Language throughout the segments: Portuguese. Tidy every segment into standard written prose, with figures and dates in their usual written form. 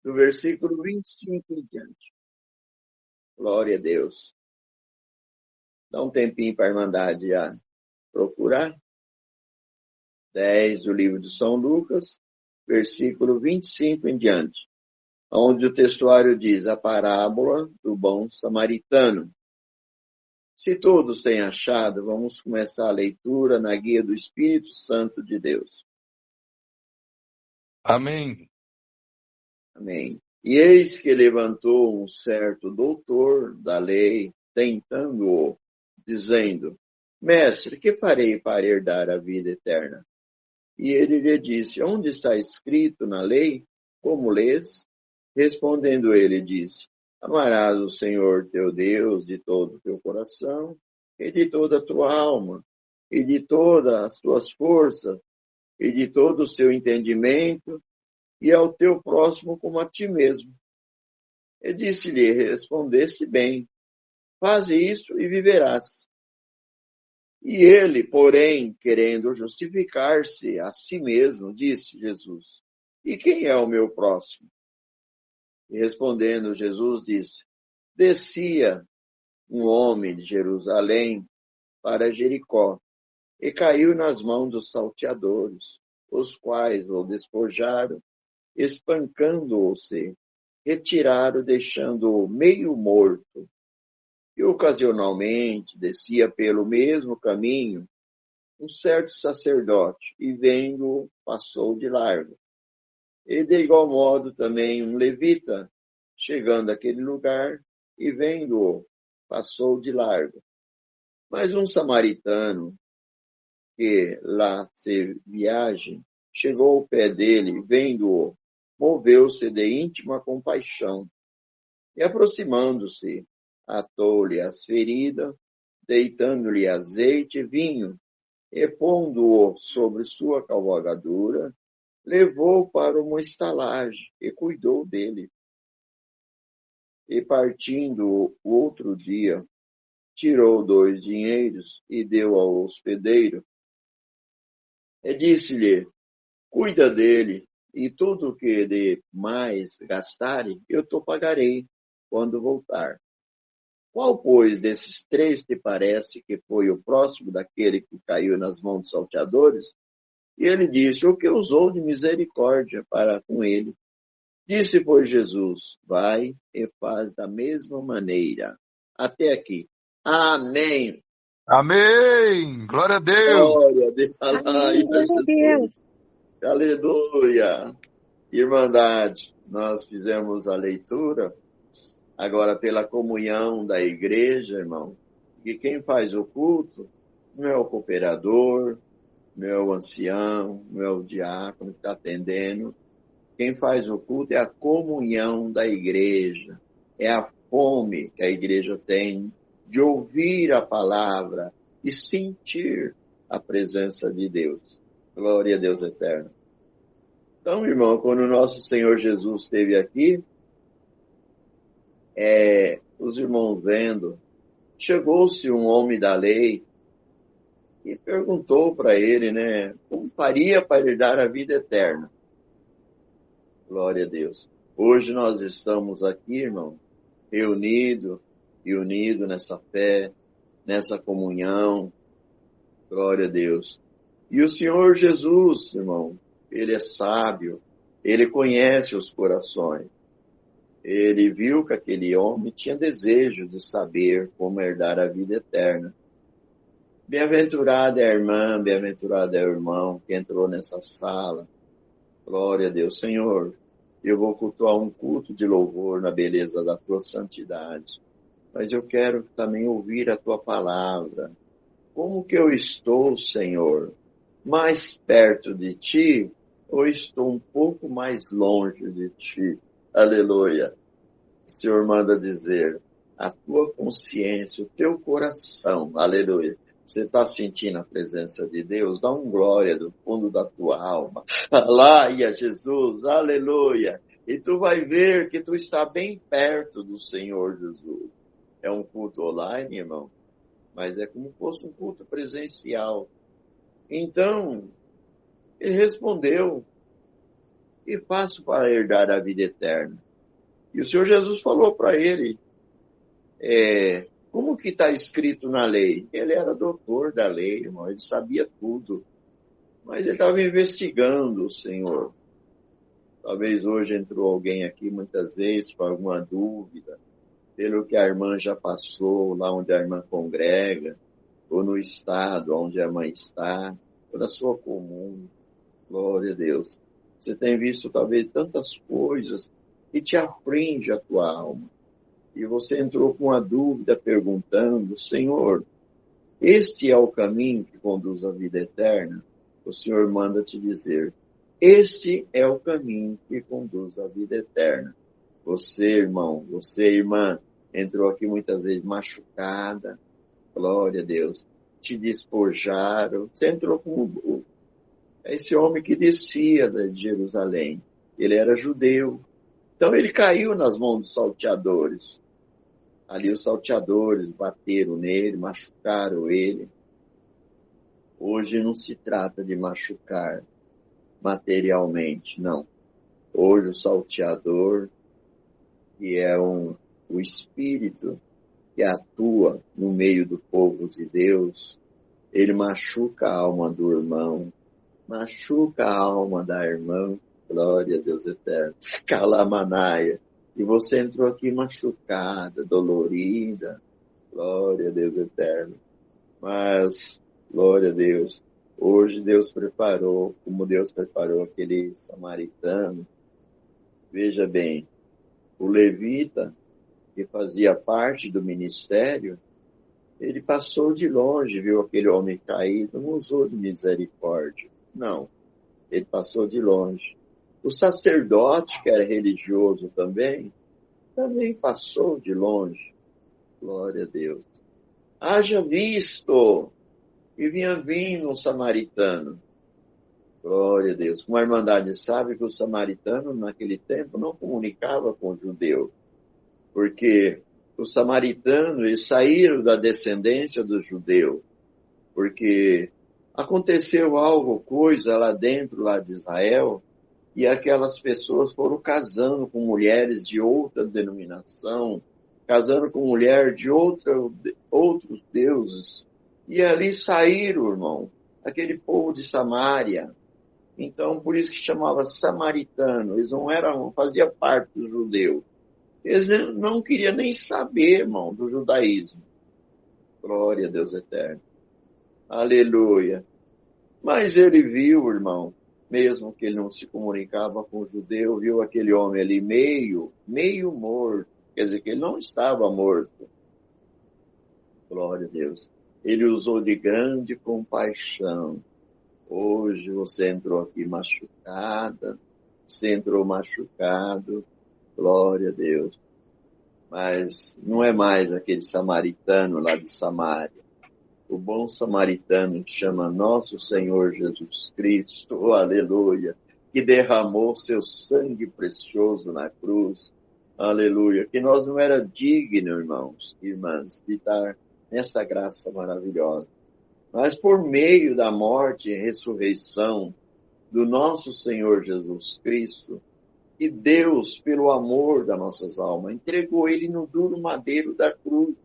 do versículo 25 em diante. Glória a Deus. Dá um tempinho para a Irmandade já procurar. 10 do livro de São Lucas, versículo 25 em diante, onde o textuário diz a parábola do bom samaritano. Se todos têm achado, vamos começar a leitura na guia do Espírito Santo de Deus. Amém. Amém. E eis que levantou um certo doutor da lei, tentando-o, dizendo: Mestre, que farei para herdar a vida eterna? E ele lhe disse: Onde está escrito na lei? Como lês? Respondendo ele, disse: Amarás o Senhor teu Deus de todo o teu coração, e de toda a tua alma, e de todas as tuas forças, e de todo o seu entendimento, e ao teu próximo como a ti mesmo. E disse-lhe: Respondeste bem, faze isto e viverás. E ele, porém, querendo justificar-se a si mesmo, disse Jesus: E quem é o meu próximo? E respondendo, Jesus disse: Descia um homem de Jerusalém para Jericó, e caiu nas mãos dos salteadores, os quais o despojaram, espancando-o-se, retiraram, deixando-o meio morto. E ocasionalmente descia pelo mesmo caminho um certo sacerdote, e vendo-o, passou de largo. E de igual modo também um levita, chegando àquele lugar, e vendo-o, passou de largo. Mas um samaritano, que lá se viagem, chegou ao pé dele, vendo-o, moveu-se de íntima compaixão, e aproximando-se, atou-lhe as feridas, deitando-lhe azeite e vinho, e pondo-o sobre sua cavalgadura, levou-o para uma estalagem e cuidou dele. E partindo o outro dia, tirou 2 dinheiros e deu ao hospedeiro, e disse-lhe: Cuida dele, e tudo o que de mais gastare, eu te pagarei quando voltar. Qual, pois, desses 3 te parece que foi o próximo daquele que caiu nas mãos dos salteadores? E ele disse: O que usou de misericórdia para com ele? Disse, pois, Jesus: Vai e faz da mesma maneira. Até aqui. Amém. Amém. Glória a Deus. Glória a Deus. Amém, glória a Deus. Aleluia. Irmandade, nós fizemos a leitura agora pela comunhão da igreja, irmão. E quem faz o culto não é o cooperador, não é o ancião, não é o diácono que está atendendo. Quem faz o culto é a comunhão da igreja, é a fome que a igreja tem de ouvir a palavra e sentir a presença de Deus. Glória a Deus eterno. Então, irmão, quando o nosso Senhor Jesus esteve aqui, os irmãos vendo, chegou-se um homem da lei e perguntou para ele, né, como faria para lhe dar a vida eterna? Glória a Deus. Hoje nós estamos aqui, irmão, reunido e unido nessa fé, nessa comunhão. Glória a Deus. E o Senhor Jesus, irmão, ele é sábio, ele conhece os corações. Ele viu que aquele homem tinha desejo de saber como herdar a vida eterna. Bem-aventurada é a irmã, bem-aventurado é o irmão que entrou nessa sala. Glória a Deus. Senhor, eu vou cultuar um culto de louvor na beleza da tua santidade. Mas eu quero também ouvir a tua palavra. Como que eu estou, Senhor? Mais perto de ti ou estou um pouco mais longe de ti? Aleluia. O Senhor manda dizer, a tua consciência, o teu coração, aleluia. Você está sentindo a presença de Deus? Dá um glória do fundo da tua alma. Alaia Jesus, aleluia. E tu vai ver que tu está bem perto do Senhor Jesus. É um culto online, irmão, mas é como se fosse um culto presencial. Então, ele respondeu, que faço para herdar a vida eterna? E o Senhor Jesus falou para ele, como que está escrito na lei? Ele era doutor da lei, irmão, ele sabia tudo. Mas ele estava investigando o Senhor. Talvez hoje entrou alguém aqui, muitas vezes, com alguma dúvida, pelo que a irmã já passou, lá onde a irmã congrega, ou no estado onde a irmã está, ou na sua comum. Glória a Deus. Você tem visto, talvez, tantas coisas que te aflige a tua alma. E você entrou com uma dúvida perguntando, Senhor, este é o caminho que conduz à vida eterna? O Senhor manda te dizer, este é o caminho que conduz à vida eterna. Você, irmão, você, irmã, entrou aqui muitas vezes machucada, glória a Deus, te despojaram, você entrou com esse homem que descia de Jerusalém, ele era judeu, então ele caiu nas mãos dos salteadores. Ali os salteadores bateram nele, machucaram ele. Hoje não se trata de machucar materialmente, não. Hoje o salteador, que é o espírito que atua no meio do povo de Deus, ele machuca a alma do irmão, machuca a alma da irmã, glória a Deus eterno, calamanaia. E você entrou aqui machucada, dolorida, glória a Deus eterno. Mas, glória a Deus, hoje Deus preparou, como Deus preparou aquele samaritano. Veja bem, o levita, que fazia parte do ministério, ele passou de longe, viu aquele homem caído, não usou de misericórdia. Não, ele passou de longe. O sacerdote, que era religioso também passou de longe. Glória a Deus. Haja visto que vinha vindo um samaritano. Glória a Deus. Como a Irmandade sabe que o samaritano, naquele tempo, não comunicava com o judeu. Porque os samaritanos, eles saíram da descendência do judeu. Porque aconteceu coisa lá dentro, lá de Israel, e aquelas pessoas foram casando com mulheres de outra denominação, casando com mulher de outros deuses. E ali saíram, irmão, aquele povo de Samaria. Então, por isso que chamava samaritano. Eles não faziam parte do judeu. Eles não queriam nem saber, irmão, do judaísmo. Glória a Deus eterno. Aleluia. Mas ele viu, irmão, mesmo que ele não se comunicava com o judeu, viu aquele homem ali meio morto. Quer dizer, que ele não estava morto. Glória a Deus. Ele usou de grande compaixão. Hoje você entrou aqui machucada, você entrou machucado. Glória a Deus. Mas não é mais aquele samaritano lá de Samaria. O bom samaritano que chama Nosso Senhor Jesus Cristo, aleluia, que derramou seu sangue precioso na cruz, aleluia, que nós não era dignos, irmãos e irmãs, de estar nessa graça maravilhosa. Mas por meio da morte e ressurreição do nosso Senhor Jesus Cristo, que Deus, pelo amor das nossas almas, entregou ele no duro madeiro da cruz.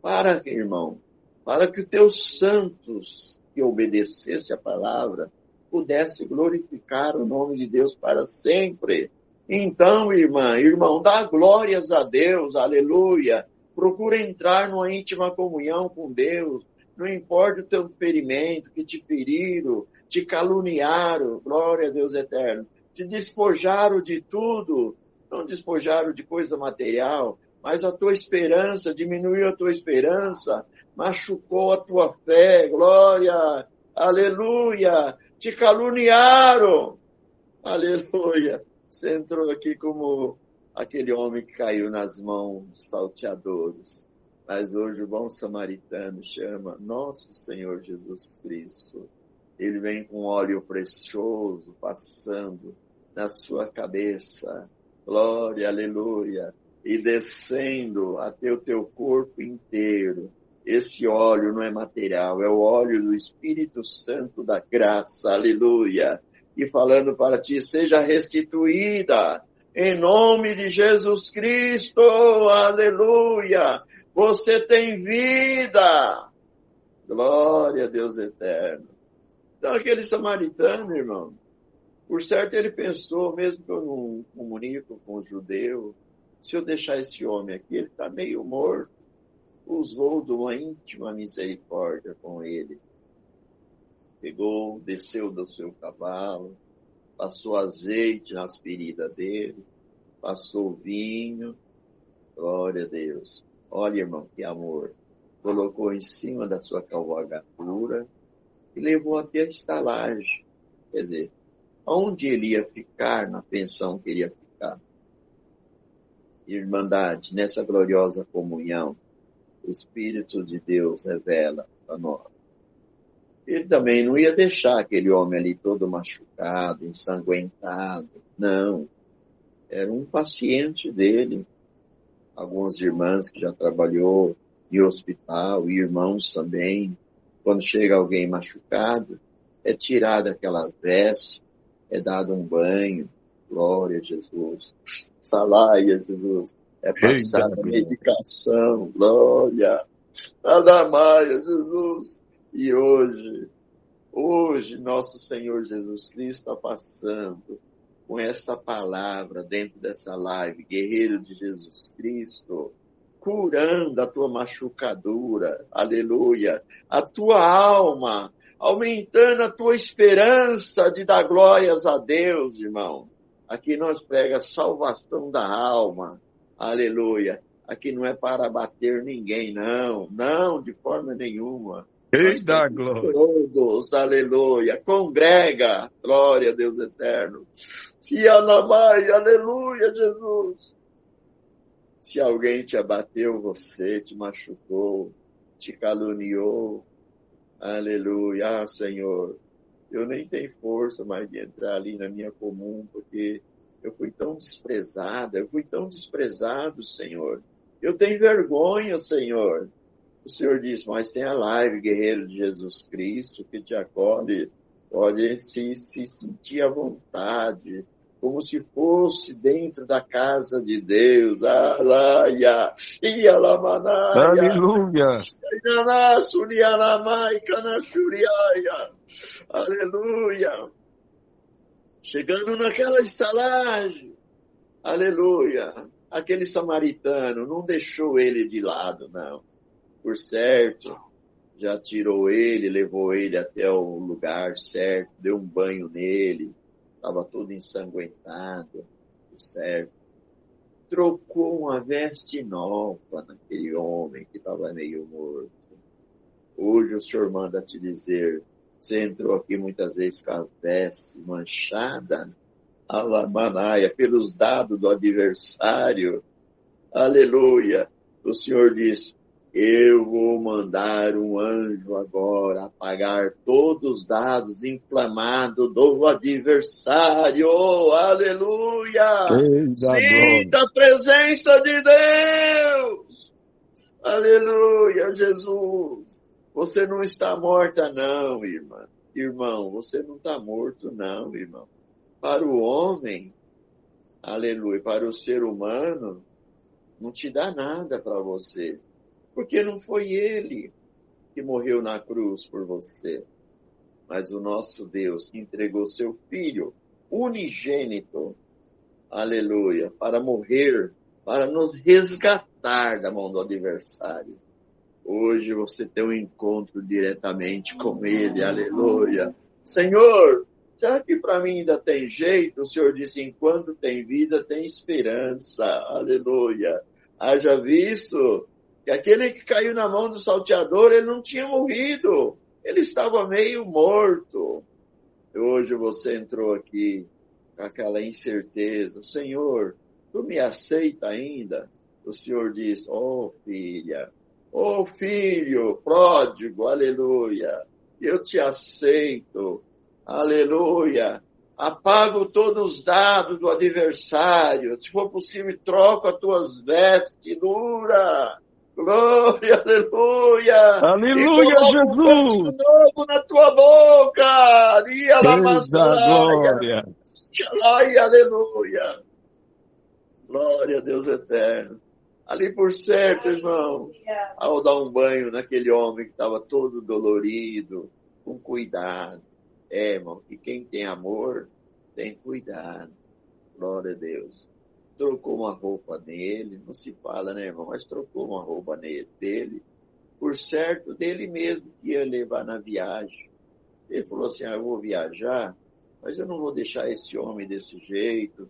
Para que, irmão? Para que os teus santos que obedecessem a palavra pudessem glorificar o nome de Deus para sempre. Então, irmão, dá glórias a Deus, aleluia. Procura entrar numa íntima comunhão com Deus. Não importa o teu ferimento, que te feriram, te caluniaram, glória a Deus eterno. Te despojaram de tudo, não despojaram de coisa material, mas a tua esperança, diminuiu a tua esperança, machucou a tua fé, glória, aleluia, te caluniaram, aleluia. Você entrou aqui como aquele homem que caiu nas mãos dos salteadores, mas hoje o bom samaritano chama Nosso Senhor Jesus Cristo. Ele vem com óleo precioso passando na sua cabeça, glória, aleluia, e descendo até o teu corpo inteiro. Esse óleo não é material, é o óleo do Espírito Santo da graça, aleluia, e falando para ti, seja restituída. Em nome de Jesus Cristo, aleluia. Você tem vida. Glória a Deus eterno. Então, aquele samaritano, irmão, por certo ele pensou, mesmo que eu não comunico com o judeu, se eu deixar esse homem aqui, ele está meio morto, usou de uma íntima misericórdia com ele. Pegou, desceu do seu cavalo, passou azeite nas feridas dele, passou vinho, glória a Deus. Olha, irmão, que amor. Colocou em cima da sua cavalgadura e levou até a estalagem. Quer dizer, onde ele ia ficar, na pensão que ele ia ficar. Irmandade, nessa gloriosa comunhão, o Espírito de Deus revela para nós. Ele também não ia deixar aquele homem ali todo machucado, ensanguentado. Não. Era um paciente dele. Algumas irmãs que já trabalhou em hospital, e irmãos também. Quando chega alguém machucado, é tirada aquela veste, é dado um banho. Glória a Jesus. Salaia, Jesus. É passada a medicação. Glória. Nada mais, Jesus. E hoje, nosso Senhor Jesus Cristo está passando com esta palavra dentro dessa live, guerreiro de Jesus Cristo, curando a tua machucadura, aleluia, a tua alma, aumentando a tua esperança de dar glórias a Deus, irmão. Aqui nós prega salvação da alma, aleluia. Aqui não é para bater ninguém, não, de forma nenhuma. Eita, glória. Todos, aleluia, congrega, glória a Deus eterno. Se alamai, aleluia, Jesus. Se alguém te abateu, você te machucou, te caluniou, aleluia, Senhor. Eu nem tenho força mais de entrar ali na minha comum, porque eu fui tão desprezado, Senhor. Eu tenho vergonha, Senhor. O Senhor diz, mas tem a live, guerreiro de Jesus Cristo, que te acolhe, pode se sentir à vontade, como se fosse dentro da casa de Deus. Alaia, Ialamanaia, Aleluia. Aleluia. Chegando naquela estalagem, aleluia, aquele samaritano não deixou ele de lado, não. Por certo, já tirou ele, levou ele até o lugar certo, deu um banho nele, estava todo ensanguentado, por certo. Trocou uma veste nova naquele homem que estava meio morto. Hoje o Senhor manda te dizer, você entrou aqui muitas vezes com a veste manchada, alamanaia, pelos dados do adversário, aleluia. O Senhor diz, eu vou mandar um anjo agora apagar todos os dados inflamados do adversário. Aleluia! Sinta a presença de Deus! Aleluia, Jesus! Você não está morta não, irmã. Irmão, você não está morto não, irmão. Para o homem, aleluia, para o ser humano, não te dá nada para você. Porque não foi ele que morreu na cruz por você, mas o nosso Deus que entregou seu Filho unigênito, aleluia, para morrer, para nos resgatar da mão do adversário. Hoje você tem um encontro diretamente com ele, aleluia. Senhor, será que para mim ainda tem jeito? O Senhor disse, enquanto tem vida, tem esperança, aleluia. Haja visto que aquele que caiu na mão do salteador, ele não tinha morrido. Ele estava meio morto. E hoje você entrou aqui com aquela incerteza. Senhor, tu me aceita ainda? O Senhor diz, filha, filho pródigo, aleluia. Eu te aceito, aleluia. Apago todos os dados do adversário. Se for possível, troco as tuas vestiduras. Glória, aleluia. E Aleluia, coloca um Jesus. beijo novo na tua boca. Dia la Eita maçaraia. glória. Ai, aleluia. Glória a Deus eterno. Ali por certo, irmão, ao dar um banho naquele homem que estava todo dolorido, com cuidado. Irmão, e quem tem amor, tem cuidado. Glória a Deus. Trocou uma roupa nele, não se fala, né, irmão? Mas trocou uma roupa dele, por certo, dele mesmo que ia levar na viagem. Ele falou assim, eu vou viajar, mas eu não vou deixar esse homem desse jeito,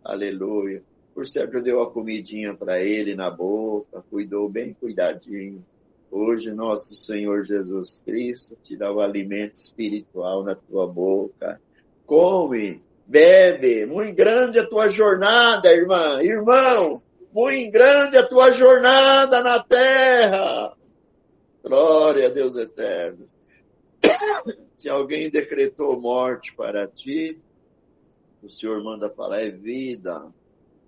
aleluia. Por certo, deu a comidinha para ele na boca, cuidou bem cuidadinho. Hoje, nosso Senhor Jesus Cristo te dá o alimento espiritual na tua boca. Come, bebe, muito grande a tua jornada, irmã, irmão, muito grande a tua jornada na terra. Glória a Deus eterno. Se alguém decretou morte para ti, o Senhor manda falar, é vida.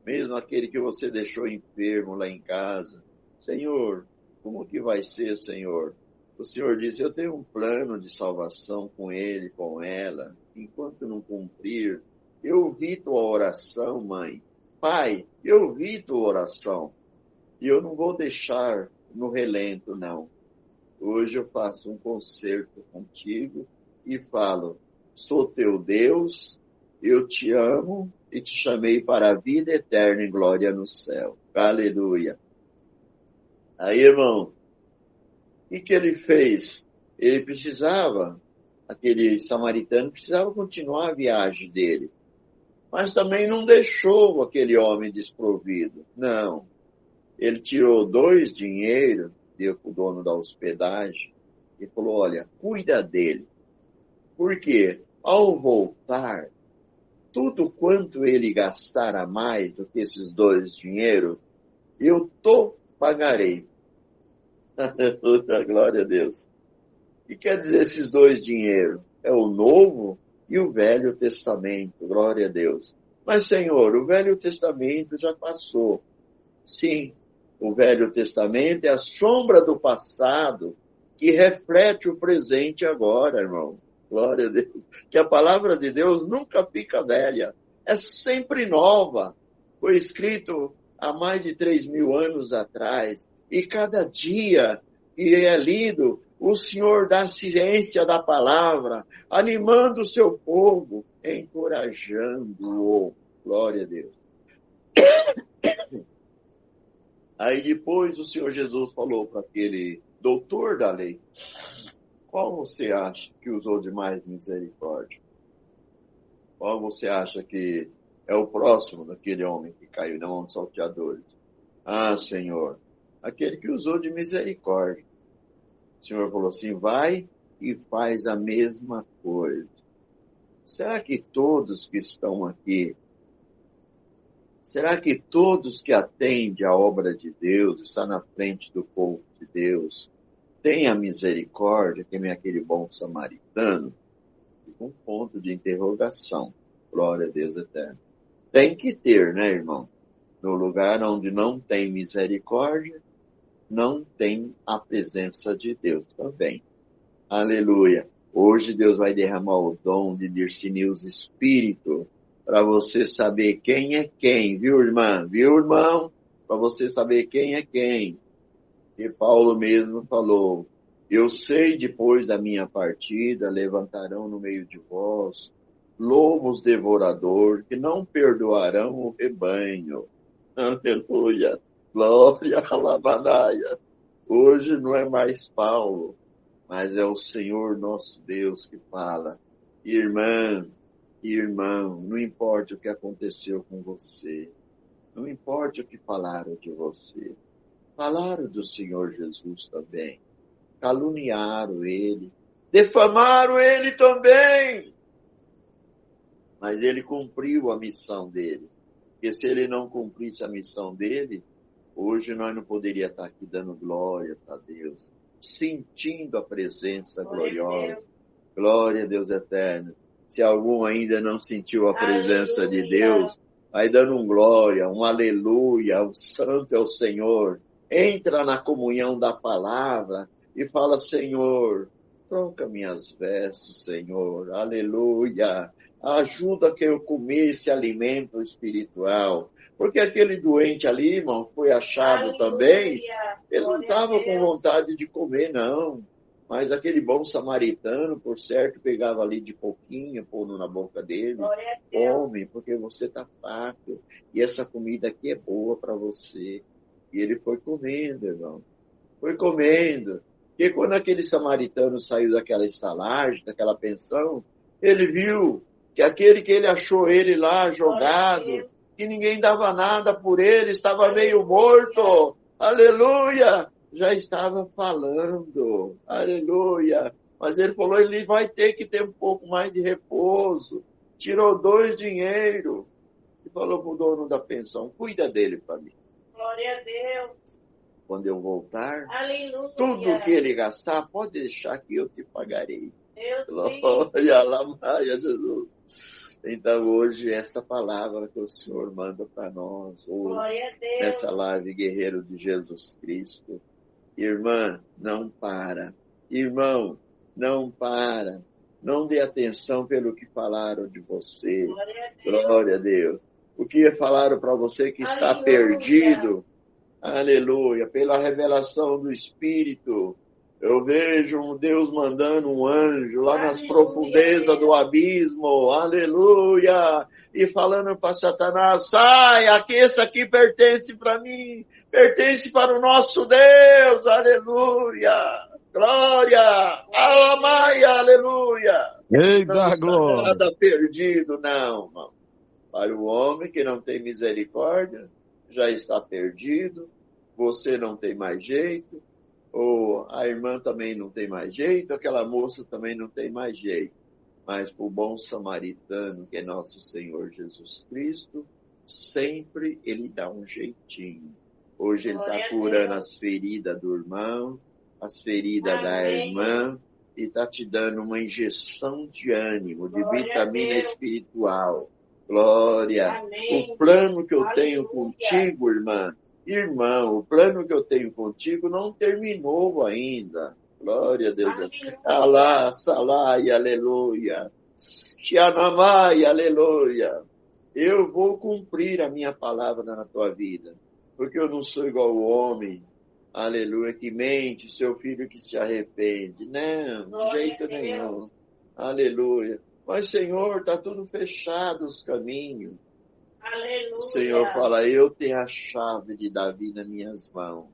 Mesmo aquele que você deixou enfermo lá em casa. Senhor, como que vai ser, Senhor? O Senhor disse, eu tenho um plano de salvação com ele, com ela. Enquanto não cumprir, eu ouvi tua oração, mãe. Pai, eu ouvi tua oração. E eu não vou deixar no relento, não. Hoje eu faço um concerto contigo e falo, sou teu Deus, eu te amo e te chamei para a vida eterna em glória no céu. Aleluia. Aí, irmão, o que ele fez? Ele precisava, aquele samaritano precisava continuar a viagem dele. Mas também não deixou aquele homem desprovido. Não. Ele tirou 2 dinheiros, deu para o dono da hospedagem e falou, olha, cuida dele. Por quê? Ao voltar, tudo quanto ele gastar a mais do que esses 2 dinheiros, eu pagarei. Glória a Deus. O que quer dizer esses 2 dinheiros? É o Novo e o Velho Testamento. Glória a Deus. Mas, Senhor, o Velho Testamento já passou. Sim, o Velho Testamento é a sombra do passado que reflete o presente agora, irmão. Glória a Deus. Que a palavra de Deus nunca fica velha. É sempre nova. Foi escrito há mais de 3.000 anos atrás. E cada dia que é lido, o Senhor dá ciência da palavra, animando o seu povo, encorajando-o. Glória a Deus. Aí depois o Senhor Jesus falou para aquele doutor da lei, qual você acha que usou de mais misericórdia? Qual você acha que é o próximo daquele homem que caiu na mão dos salteadores? Ah, Senhor, aquele que usou de misericórdia. O Senhor falou assim, vai e faz a mesma coisa. Será que todos que estão aqui, será que todos que atendem a obra de Deus, está na frente do povo de Deus, têm a misericórdia, que é aquele bom samaritano? Fica um ponto de interrogação. Glória a Deus eterno. Tem que ter, né, irmão? No lugar onde não tem misericórdia, não tem a presença de Deus também. Aleluia. Hoje Deus vai derramar o dom de discernir os espíritos para você saber quem é quem, viu, irmã? Viu, irmão? Para você saber quem é quem. E Paulo mesmo falou, eu sei depois da minha partida, levantarão no meio de vós lobos devoradores que não perdoarão o rebanho. Aleluia. Glória a Labanaia. Hoje não é mais Paulo, mas é o Senhor nosso Deus que fala. Irmã, irmão, não importa o que aconteceu com você, não importa o que falaram de você, falaram do Senhor Jesus também, caluniaram ele, defamaram ele também, mas ele cumpriu a missão dele, porque se ele não cumprisse a missão dele, hoje nós não poderíamos estar aqui dando glórias a Deus, sentindo a presença gloriosa. Glória a Deus eterno. Se algum ainda não sentiu a presença de Deus, vai dando um glória, um aleluia, o santo é o Senhor. entra na comunhão da palavra e fala, Senhor, troca minhas vestes, Senhor, aleluia, ajuda que eu comer esse alimento espiritual, porque aquele doente ali, irmão, foi achado também, ele não estava com vontade de comer, não, mas aquele bom samaritano, por certo, pegava ali de pouquinho, pondo na boca dele, come, porque você está fraco, e essa comida aqui é boa para você. E ele foi comendo, irmão, foi comendo. E quando aquele samaritano saiu daquela estalagem, daquela pensão, ele viu que aquele que ele achou ele lá jogado, que ninguém dava nada por ele, estava meio morto, aleluia, já estava falando, aleluia. Mas ele falou, ele vai ter que ter um pouco mais de repouso. Tirou 2 dinheiros e falou para o dono da pensão, cuida dele para mim. Glória a Deus. Quando eu voltar, Aleluia. tudo que ele gastar, pode deixar que eu te pagarei. Deus Glória, Lamaia, Jesus. Então, hoje, essa palavra que o Senhor manda para nós, hoje, Glória a Deus. nessa live Guerreiro de Jesus Cristo. Irmã, não para. Irmão, não para. Não dê atenção pelo que falaram de você. Glória a Deus. Glória a Deus. O que falaram para você que está Aleluia. perdido. Aleluia. Pela revelação do Espírito, eu vejo um Deus mandando um anjo lá nas Aleluia. profundezas do abismo. Aleluia. E falando para Satanás, sai, esse aqui pertence para mim. Pertence para o nosso Deus. Aleluia. Glória. Alamai, aleluia. Eita, Não está glória. nada perdido, não, irmão. Para o homem que não tem misericórdia, já está perdido, você não tem mais jeito, ou a irmã também não tem mais jeito, aquela moça também não tem mais jeito. Mas para o bom samaritano, que é nosso Senhor Jesus Cristo, sempre ele dá um jeitinho. Hoje ele está curando as feridas do irmão, as feridas da irmã, e está te dando uma injeção de ânimo, de vitamina espiritual. Glória. Amém. O plano que eu Aleluia. tenho contigo, irmã, irmão, o plano que eu tenho contigo não terminou ainda. Glória a Deus. Aleluia. Alá, salai, aleluia. Xianamai, aleluia. Eu vou cumprir a minha palavra na tua vida, porque eu não sou igual o homem, aleluia, que mente, seu filho que se arrepende. Não, de Glória jeito a Deus. nenhum. Aleluia. Mas, Senhor, está tudo fechado os caminhos. Aleluia. O Senhor fala, eu tenho a chave de Davi nas minhas mãos.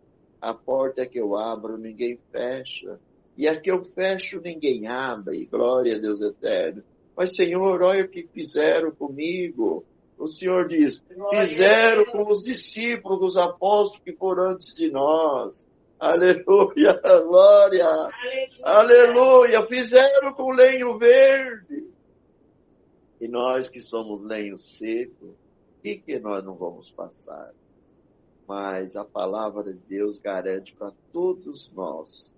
A porta que eu abro, ninguém fecha. E a que eu fecho, ninguém abre. Glória a Deus eterno. Mas, Senhor, olha o que fizeram comigo. O Senhor diz, fizeram com os discípulos, os apóstolos que foram antes de nós. Aleluia, glória. Aleluia. Aleluia, fizeram com lenho verde. E nós que somos lenho seco, o que nós não vamos passar? Mas a palavra de Deus garante para todos nós.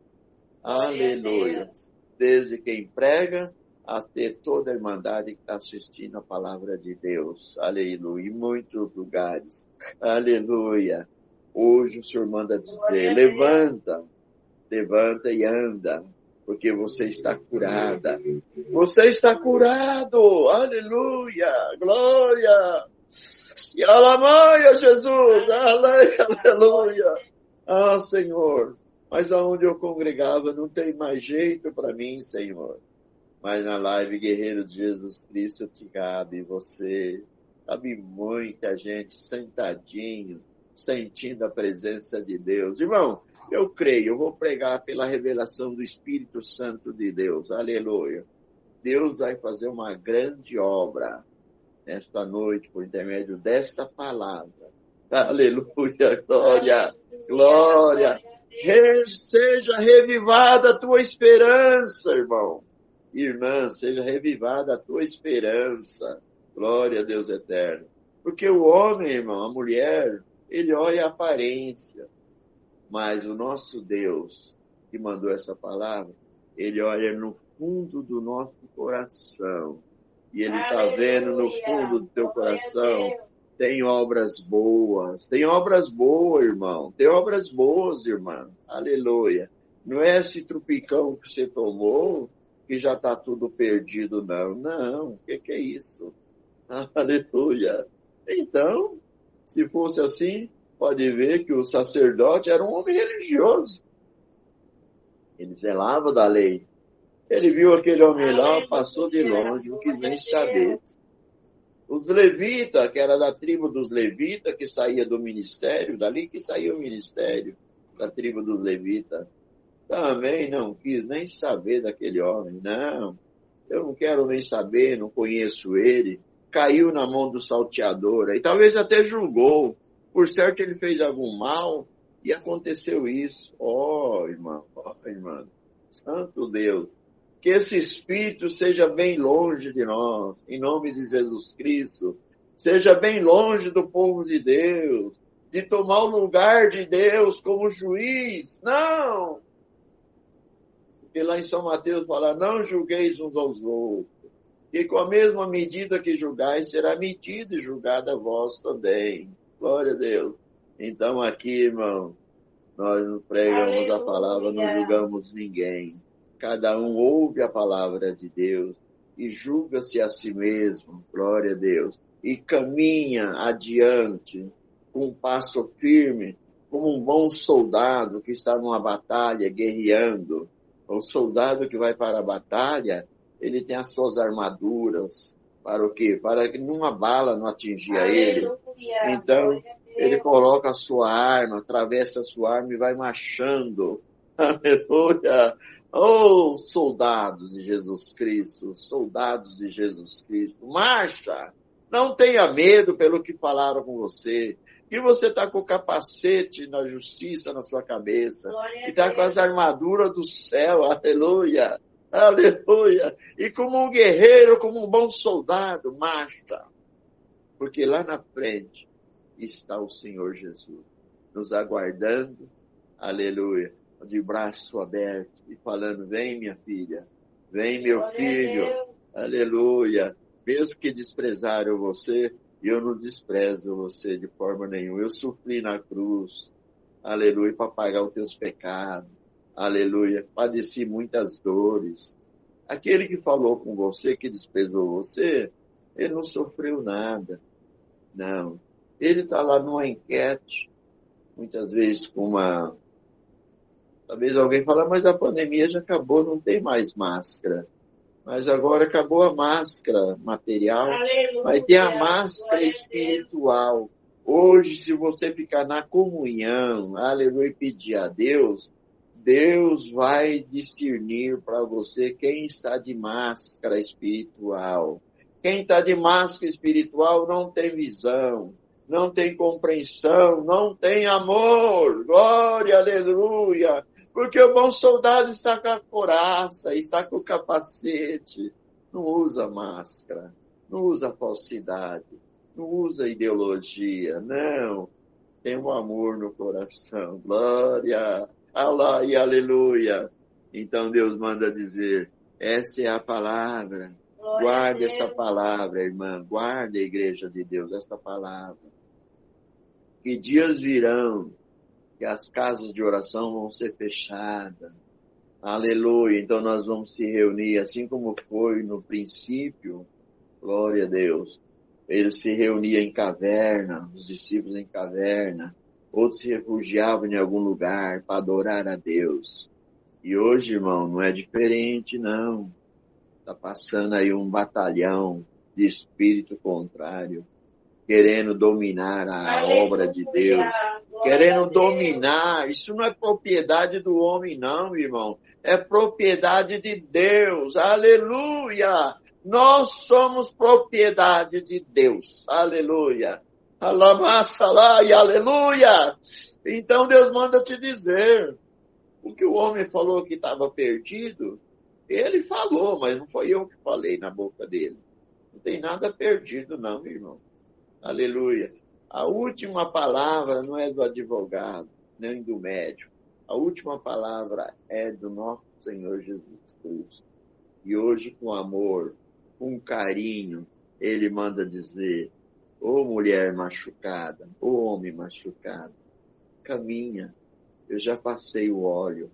Aleluia. Desde quem prega até toda a irmandade que está assistindo a palavra de Deus. Aleluia. Em muitos lugares. Aleluia. Hoje o Senhor manda dizer, levanta e anda, porque você está curada. Você está curado. Aleluia. Glória. E alamanha, Jesus. Aleluia. Ah, Senhor. Mas aonde eu congregava não tem mais jeito para mim, Senhor. Mas na live Guerreiro de Jesus Cristo te cabe você. Cabe muita gente sentadinho, sentindo a presença de Deus. Irmão, eu creio, eu vou pregar pela revelação do Espírito Santo de Deus. Aleluia. Deus vai fazer uma grande obra nesta noite, por intermédio desta palavra. Aleluia, glória, glória. Seja revivada a tua esperança, irmão. Irmã, seja revivada a tua esperança. Glória a Deus eterno. Porque o homem, irmão, a mulher, ele olha a aparência. Mas o nosso Deus, que mandou essa palavra, ele olha no fundo do nosso coração. E ele está vendo no fundo do teu coração Tem obras boas, irmão. Tem obras boas, irmã. Aleluia. Não é esse trupicão que você tomou que já está tudo perdido, não. Não, o que é isso? Aleluia. Então, se fosse assim, pode ver que o sacerdote era um homem religioso. Ele zelava da lei. Ele viu aquele homem lá, passou de longe, não quis nem saber. Os levitas, que era da tribo dos levitas, que saía do ministério, dali que saía o ministério da tribo dos levitas, também não quis nem saber daquele homem. Não, eu não quero nem saber, não conheço ele. Caiu na mão do salteador, e talvez até julgou. Por certo, ele fez algum mal e aconteceu isso. Irmão, irmã, santo Deus. Que esse espírito seja bem longe de nós, em nome de Jesus Cristo. Seja bem longe do povo de Deus, de tomar o lugar de Deus como juiz. Não! Porque lá em São Mateus fala, não julgueis uns aos outros. E com a mesma medida que julgais, será medida e julgada a vós também. Glória a Deus. Então aqui, irmão, nós não pregamos a palavra, não julgamos ninguém. Cada um ouve a palavra de Deus e julga-se a si mesmo, glória a Deus, e caminha adiante com um passo firme, como um bom soldado que está numa batalha guerreando. O soldado que vai para a batalha, ele tem as suas armaduras, para o quê? Para que nenhuma bala não atinja ele. Então, ele coloca a sua arma, atravessa a sua arma e vai marchando. Aleluia! Oh, soldados de Jesus Cristo, soldados de Jesus Cristo, marcha! Não tenha medo pelo que falaram com você, que você está com o capacete da justiça na sua cabeça, e está com as armaduras do céu, aleluia, aleluia, e como um guerreiro, como um bom soldado, marcha, porque lá na frente está o Senhor Jesus, nos aguardando, aleluia, de braço aberto e falando, vem minha filha, vem meu filho, aleluia, mesmo que desprezaram você, eu não desprezo você de forma nenhuma, eu sofri na cruz, aleluia, para pagar os teus pecados, aleluia, padeci muitas dores, aquele que falou com você, que desprezou você, ele não sofreu nada, não, ele está lá numa enquete, muitas vezes com uma... Talvez alguém fale, mas a pandemia já acabou, não tem mais máscara. Mas agora acabou a máscara material, aleluia, mas tem a máscara espiritual. Hoje, se você ficar na comunhão, aleluia, e pedir a Deus, Deus vai discernir para você quem está de máscara espiritual. Quem está de máscara espiritual não tem visão, não tem compreensão, não tem amor. Glória, aleluia. Porque o bom soldado está com a couraça, está com o capacete, não usa máscara, não usa falsidade, não usa ideologia, não. Tem um amor no coração, glória, alá e aleluia. Então Deus manda dizer, essa é a palavra, guarde esta palavra, irmã, guarde a igreja de Deus, esta palavra. Que dias virão, que as casas de oração vão ser fechadas. Aleluia. Então nós vamos se reunir, assim como foi no princípio. Glória a Deus. Eles se reuniam em caverna, os discípulos em caverna. Outros se refugiavam em algum lugar para adorar a Deus. E hoje, irmão, não é diferente, não. Está passando aí um batalhão de espírito contrário, querendo dominar a obra de Deus, querendo dominar. Isso não é propriedade do homem, não, irmão. É propriedade de Deus. Aleluia! Nós somos propriedade de Deus. Aleluia! Alamassalai, aleluia! Então Deus manda te dizer, o que o homem falou que estava perdido, ele falou, mas não foi eu que falei na boca dele. Não tem nada perdido, não, irmão. Aleluia. A última palavra não é do advogado, nem do médico. A última palavra é do nosso Senhor Jesus Cristo. E hoje, com amor, com carinho, ele manda dizer, Ô mulher machucada, ô homem machucado, caminha. Eu já passei o óleo,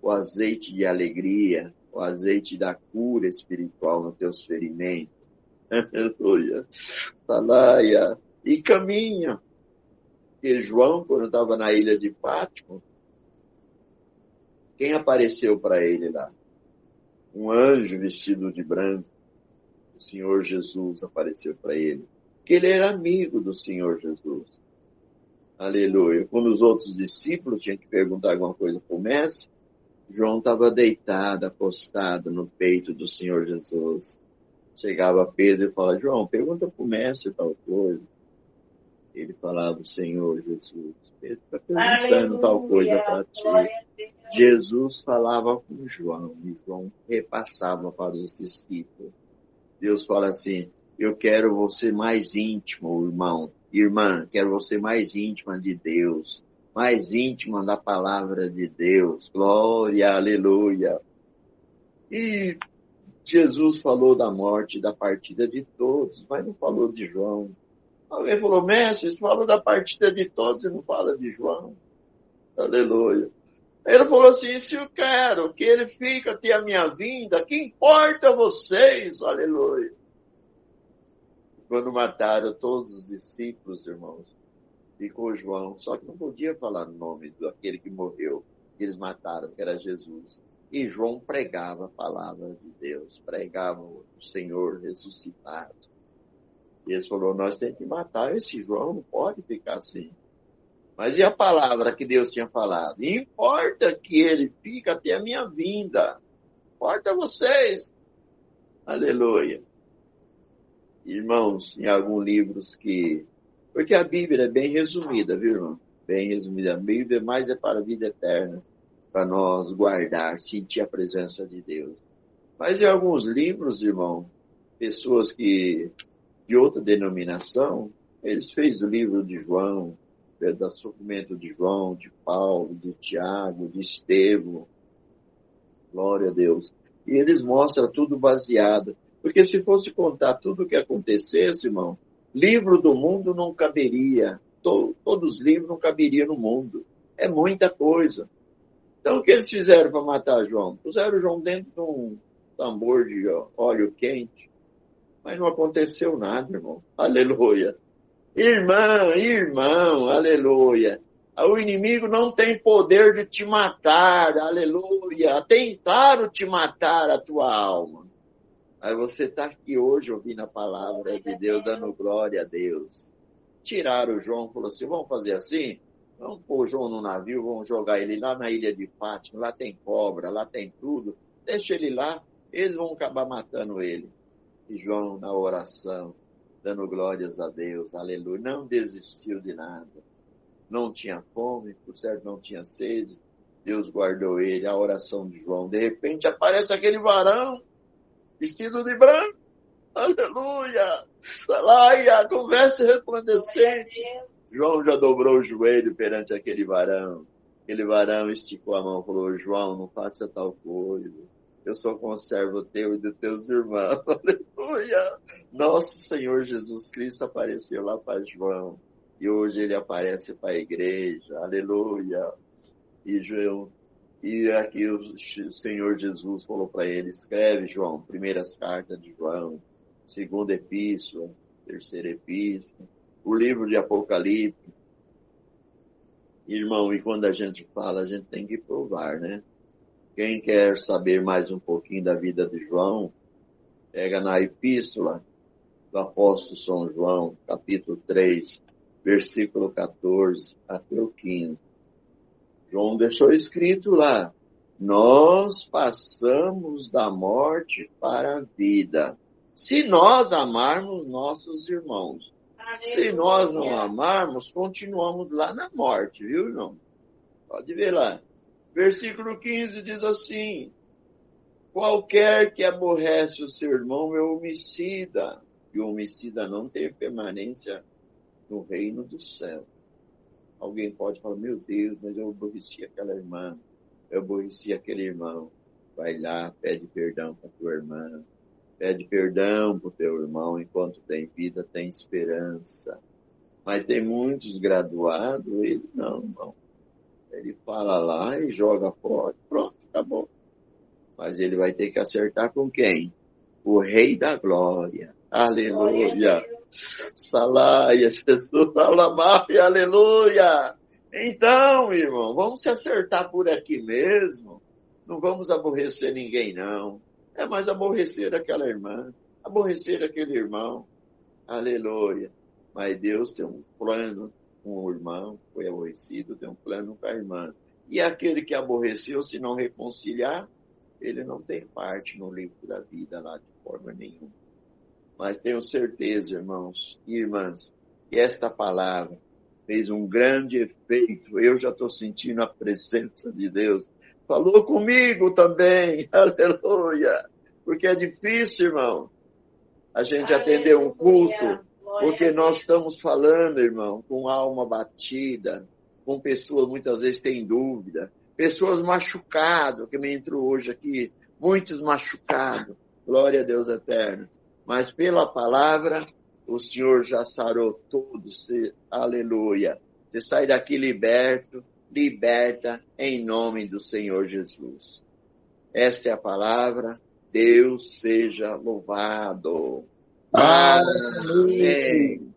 o azeite de alegria, o azeite da cura espiritual nos teus ferimentos. Aleluia. Talaia. E caminha. E João, quando estava na ilha de Pátimo, quem apareceu para ele lá? Um anjo vestido de branco. O Senhor Jesus apareceu para ele. Que ele era amigo do Senhor Jesus. Aleluia. Quando os outros discípulos tinham que perguntar alguma coisa para o mestre, João estava deitado, acostado no peito do Senhor Jesus. Chegava Pedro e falava, João, pergunta para o mestre tal coisa. Ele falava, Senhor Jesus, Pedro está perguntando tal coisa para ti. Jesus falava com João e João repassava para os discípulos. Deus fala assim, eu quero você mais íntimo, irmão, irmã, quero você mais íntima de Deus, mais íntima da palavra de Deus. Glória, aleluia. E Jesus falou da morte, da partida de todos, mas não falou de João. Alguém falou, mestre, você falou da partida de todos e não fala de João. Aleluia. Ele falou assim, se eu quero que ele fique até a minha vinda, que importa vocês? Aleluia. Quando mataram todos os discípulos, irmãos, ficou João, só que não podia falar o nome daquele que morreu, que eles mataram, que era Jesus. E João pregava a palavra de Deus, pregava o Senhor ressuscitado. E eles falaram, nós temos que matar esse João, não pode ficar assim. Mas e a palavra que Deus tinha falado? Importa que ele fique até a minha vinda. Importa vocês. Aleluia. Irmãos, em alguns livros que... Porque a Bíblia é bem resumida, viu, irmão? Bem resumida. A Bíblia mais é para a vida eterna, para nós guardar, sentir a presença de Deus. Mas em alguns livros, irmão, pessoas que de outra denominação, eles fez o livro de João, do sofrimento de João, de Paulo, de Tiago, de Estevão. Glória a Deus. E eles mostram tudo baseado. Porque se fosse contar tudo o que acontecesse, irmão, livro do mundo não caberia. Todos os livros não caberiam no mundo. É muita coisa. Então, o que eles fizeram para matar João? Puseram João dentro de um tambor de óleo quente. Mas não aconteceu nada, irmão. Aleluia. Irmão, aleluia. O inimigo não tem poder de te matar, aleluia. Tentaram te matar a tua alma. Aí você está aqui hoje ouvindo a palavra de Deus, dando glória a Deus. Tiraram o João, falou assim, vamos fazer assim? Vamos pôr o João no navio, vamos jogar ele lá na ilha de Fátima, lá tem cobra, lá tem tudo. Deixa ele lá, eles vão acabar matando ele. E João, na oração, dando glórias a Deus, aleluia, não desistiu de nada. Não tinha fome, por certo não tinha sede. Deus guardou ele, a oração de João. De repente aparece aquele varão, vestido de branco, aleluia, salaia, conversa resplandecente. João já dobrou o joelho perante aquele varão. Aquele varão esticou a mão e falou, João, não faça tal coisa. Eu sou conservo teu e dos teus irmãos. Aleluia! Nosso Senhor Jesus Cristo apareceu lá para João. E hoje ele aparece para a igreja. Aleluia! E aqui o Senhor Jesus falou para ele, escreve, João, primeiras cartas de João, segunda epístola, terceira epístola, o livro de Apocalipse. Irmão, e quando a gente fala, a gente tem que provar, né? Quem quer saber mais um pouquinho da vida de João, pega na epístola do apóstolo São João, capítulo 3, versículo 14 até o 15. João deixou escrito lá, nós passamos da morte para a vida, se nós amarmos nossos irmãos. Se nós não amarmos, continuamos lá na morte, viu, irmão? Pode ver lá. Versículo 15 diz assim, qualquer que aborrece o seu irmão é homicida, e o homicida não tem permanência no reino do céu. Alguém pode falar, meu Deus, mas eu aborreci aquela irmã, eu aborreci aquele irmão. Vai lá, pede perdão para tua irmã, Pede perdão para o teu irmão, enquanto tem vida, tem esperança. Mas tem muitos graduados, ele não, irmão. Ele fala lá e joga fora. Pronto, acabou. Mas ele vai ter que acertar com quem? O Rei da Glória. Aleluia. Salaia, Jesus, alamai, aleluia. Então, irmão, vamos se acertar por aqui mesmo. Não vamos aborrecer ninguém, não. É mais aborrecer aquela irmã, aborrecer aquele irmão. Aleluia. Mas Deus tem um plano com o irmão, foi aborrecido, tem um plano com a irmã. E aquele que aborreceu, se não reconciliar, ele não tem parte no livro da vida lá de forma nenhuma. Mas tenho certeza, irmãos e irmãs, que esta palavra fez um grande efeito. Eu já estou sentindo a presença de Deus. Falou comigo também, aleluia. Porque é difícil, irmão, a gente atender um culto, porque nós estamos falando, irmão, com alma batida, com pessoas muitas vezes têm dúvida, pessoas machucadas, que me entrou hoje aqui, muitos machucados, glória a Deus eterno. Mas pela palavra, o Senhor já sarou todos, aleluia. Você sai daqui liberto, liberta em nome do Senhor Jesus. Esta é a palavra, Deus seja louvado. Amém.